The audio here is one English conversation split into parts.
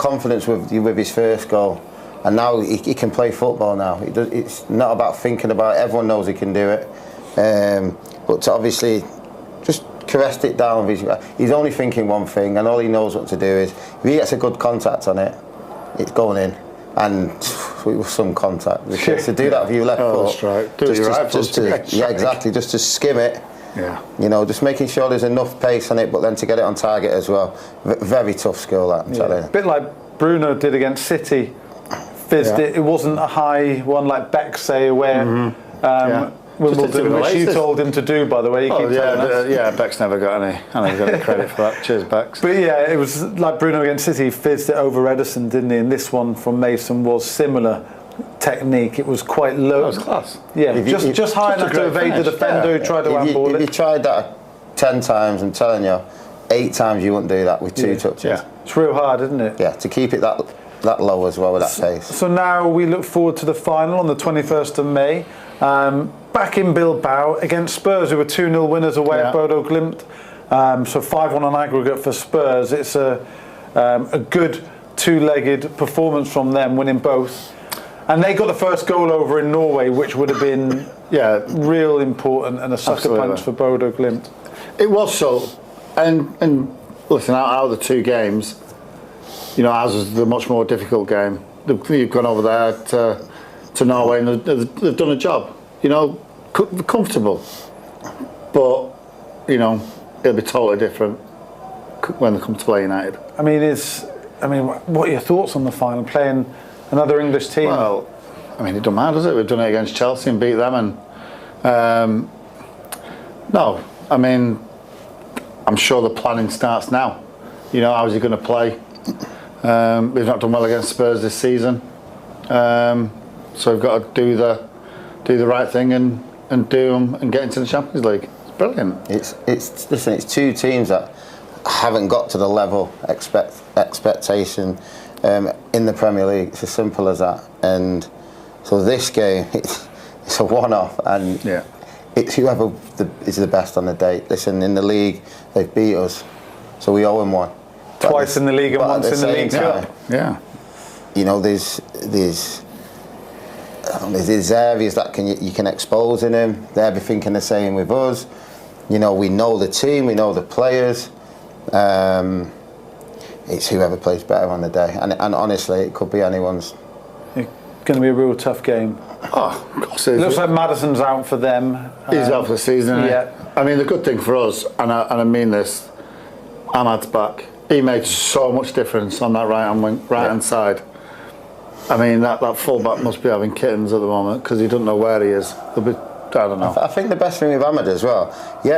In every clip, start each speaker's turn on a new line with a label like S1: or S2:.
S1: confidence with his first goal, and now he can play football now. It's not about thinking about it. Everyone knows he can do it, but to obviously just caressed it down. He's only thinking one thing, and all he knows what to do is if he gets a good contact on it, it's going in. And with some contact, because to do that with your left foot,
S2: that's right.
S1: Just to skim it.
S2: Yeah.
S1: You know, just making sure there's enough pace on it, but then to get it on target as well. Very tough skill, that, I'm telling you.
S3: A bit like Bruno did against City. Fizzed it. It wasn't a high one like Beck, say, where Wimbledon, which you told him to do, by the way.
S2: Beck's never got any credit for that. Cheers, Beck.
S3: But yeah, it was like Bruno against City, fizzed it over Ederson, didn't he? And this one from Mason was similar technique. It was quite low.
S2: That was class.
S3: Yeah, just high enough to evade the defender who tried to handball it.
S1: If you tried that 10 times, I'm telling you, 8 times you wouldn't do that with 2 touches.
S2: Yeah.
S3: It's real hard, isn't it?
S1: Yeah, to keep it that low as well with that pace.
S3: So now we look forward to the final on the 21st of May. Back in Bilbao against Spurs, who were 2-0 winners away at Bodo Glimt. So 5-1 on aggregate for Spurs. It's a good two-legged performance from them, winning both. And they got the first goal over in Norway, which would have been real important and a sucker punch for Bodo Glimt.
S2: It was so. And listen, out of the 2 games, you know, ours was the much more difficult game. You've gone over there to Norway and they've done a job. You know, comfortable, but you know it'll be totally different when they come to play United.
S3: I mean, what are your thoughts on the final? Playing another English team?
S2: Well, I mean, it doesn't matter, does it? We've done it against Chelsea and beat them, and no, I mean, I'm sure the planning starts now. You know, how's he going to play? We've not done well against Spurs this season, so we've got to do the right thing and do them and get into the Champions League. It's brilliant.
S1: Listen, it's 2 teams that haven't got to the level expectation in the Premier League. It's as simple as that. And so this game, it's a one-off, and it's whoever is the best on the day. Listen, in the league, they've beat us, so we owe them one.
S3: Twice in the league and once in the League Cup.
S2: Yeah.
S1: You know, there's areas that you can expose in him. They'll be thinking the same with us. You know, we know the team, we know the players. It's whoever plays better on the day, and honestly, it could be anyone's.
S3: It's going to be a real tough game.
S2: Oh, of course it is.
S3: It looks like Maddison's out for them.
S2: He's out for the season.
S3: Yeah.
S2: I mean, the good thing for us, and I mean this, Ahmad's back. He made so much difference on that right hand side. I mean, that fullback must be having kittens at the moment because he doesn't know where he is. I don't know.
S1: I think the best thing with Ahmad as well,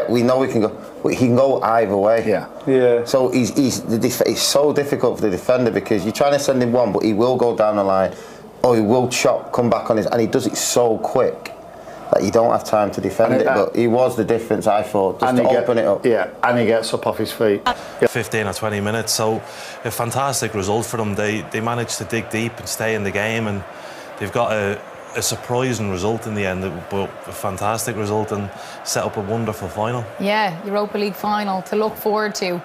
S1: we know he can go either way.
S3: Yeah.
S1: So it's so difficult for the defender because you're trying to send him one, but he will go down the line, or he will come back on his, and he does it so quick that you don't have time to defend it. But he was the difference, I thought, just to open it up.
S2: Yeah, and he gets up off his feet.
S4: 15 or 20 minutes, so a fantastic result for them. They managed to dig deep and stay in the game, and they've got a surprising result in the end, but a fantastic result, and set up a wonderful final.
S5: Yeah, Europa League final to look forward to.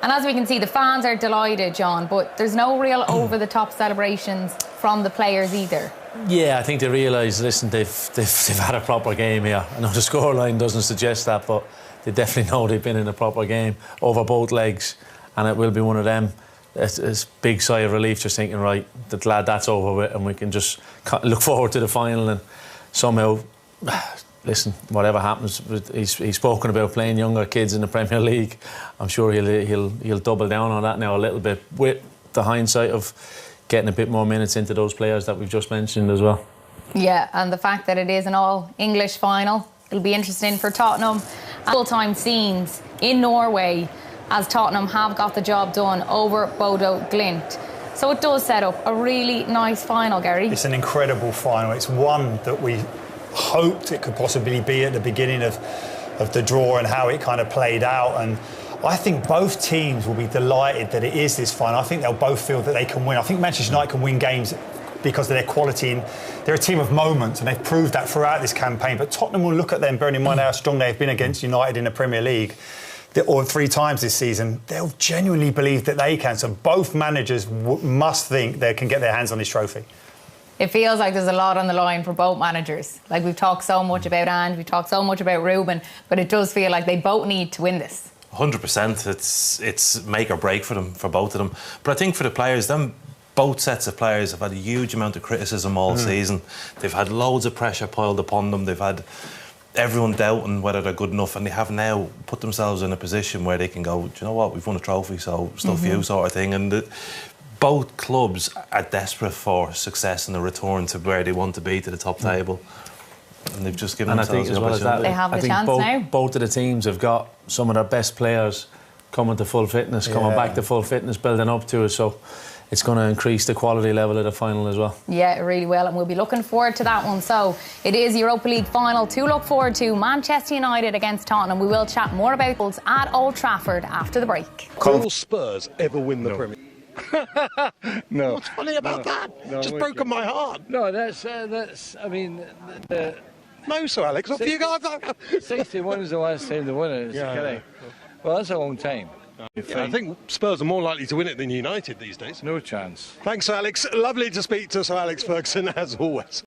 S5: And as we can see, the fans are delighted, John, but there's no real over-the-top celebrations from the players either.
S6: Yeah, I think they realise, listen, they've had a proper game here. I know the scoreline doesn't suggest that, but they definitely know they've been in a proper game over both legs, and it will be one of them. It's a big sigh of relief, just thinking, right, glad that's over with, and we can just look forward to the final. And somehow, listen, whatever happens, he's spoken about playing younger kids in the Premier League. I'm sure he'll double down on that now a little bit, with the hindsight of getting a bit more minutes into those players that we've just mentioned as well.
S5: Yeah, and the fact that it is an all-English final, it'll be interesting for Tottenham. Full-time scenes in Norway, as Tottenham have got the job done over Bodo Glimt. So it does set up a really nice final, Gary.
S7: It's an incredible final. It's one that we hoped it could possibly be at the beginning of the draw and how it kind of played out. And I think both teams will be delighted that it is this final. I think they'll both feel that they can win. I think Manchester United can win games because of their quality, and they're a team of moments, and they've proved that throughout this campaign. But Tottenham will look at them, bearing in mind how strong they've been against United in the Premier League. or 3 times this season, they'll genuinely believe that they can. So both managers must think they can get their hands on this trophy.
S5: It feels like there's a lot on the line for both managers. Like, we've talked so much about Ange, we've talked so much about Ruben, but it does feel like they both need to win this.
S4: 100%. It's make or break for them, for both of them. But I think for the players, both sets of players have had a huge amount of criticism all season. They've had loads of pressure piled upon them. They've had everyone doubting whether they're good enough, and they have now put themselves in a position where they can go, do you know what, we've won a trophy, so stuff you, sort of thing. And both clubs are desperate for success and a return to where they want to be, to the top table. And they've just given themselves the opportunity.
S5: They have the chance now.
S6: Both of the teams have got some of their best players coming to full fitness, coming back to full fitness, building up to it. So it's going to increase the quality level of the final as well. Yeah,
S5: it really will, and we'll be looking forward to that one. So it is Europa League final to look forward to. Manchester United against Tottenham. We will chat more about goals at Old Trafford after the break.
S8: Will Spurs ever win the Premier League?
S9: No.
S8: What's funny about that?
S9: No,
S8: just broken my heart.
S9: No, that's I mean,
S8: no, Sir Alex, off you guys.
S9: 61 is the last time they won it. Correct. Well, that's a long time.
S8: Yeah, I think Spurs are more likely to win it than United these days.
S9: No chance.
S8: Thanks, Sir Alex. Lovely to speak to Sir Alex Ferguson, as always.